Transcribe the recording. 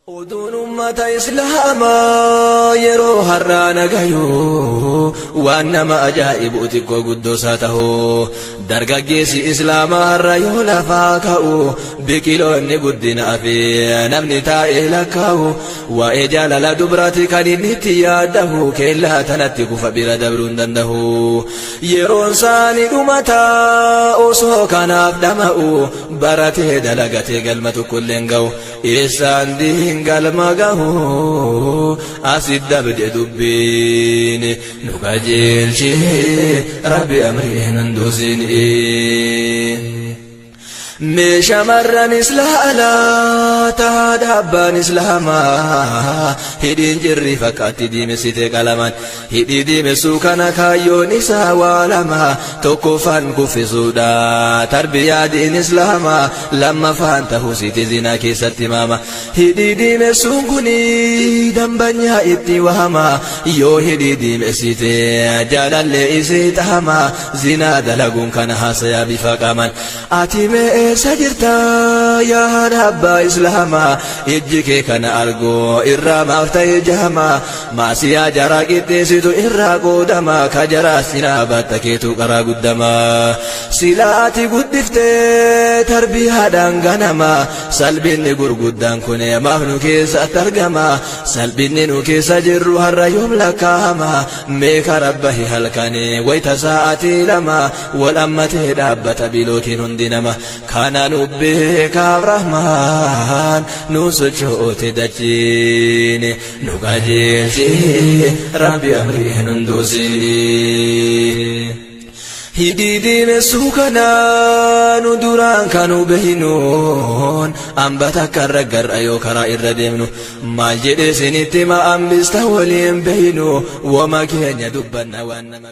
Oduun ummata islaamaa yeroo har'aa nagayu waan nama ajaa'ibu xiqqoo guddoosaa tahu dargaggeessi islaamaa har'a yoo lafaa ka'u biqiloonni guddinaa fi namni taa'ee lakkaa'u waa'ee jaalala dubraati kan inni itti yaadahu keellaa tanatti kufa bira dabruu hin danda'u yeroon isaanii dhumataa osoo kanaaf dhama'u baratee dalagatee galma tokkollee hin ga'u isaan galma gahu asid dabde dubbin nu qajeelchi rabbi amriin handusin mee shamarran islaalaa taada abbaan islaamaa hidhiin jirri fakkaatti diimessite qalaman hidhii diimessuu kana kaayyoon isaa waa lama tokkoffaan kuffisuudha tarbiyyaa diin islaamaa lammaffaan tahusiti zinaa keessatti maama hidhii diimessuun kuni dambanyaa itti wahama yoo hidhii diimessite jaalallee isii tahama zinaa dalaguun kana haasayaa bifa qaman ati mee sajirta yaa abbaa islaamaa ijji kee kana argoo irraa maaf ta'e jahama maasiyaa jaraa qixxeessitu irraa qoodama ka jaraa sinaa batta keetu qaraa guddama silaa ati guddiftee tarbiyaadhaan ganama salbinni gurguddaan kun maaf nu keessatti argama salbinni nu keessa jirru har'a yoom lakkaa'ama meeqa rabbahi halkanii wayta sa'aatii lama wal ammatee dhaabbata bilootiin hundi nama kana nubbeekaaf rahmaan nu sochoote dachiin nu qajeelchi rabbi amriin hunduusin hidhii diimessuu kana nu duraan kanu behinuun ambata karra garra yoo karaa irra deemnu maal jedhe sinitti ma ambista waliin behinu wama keenya dubbanna waan nama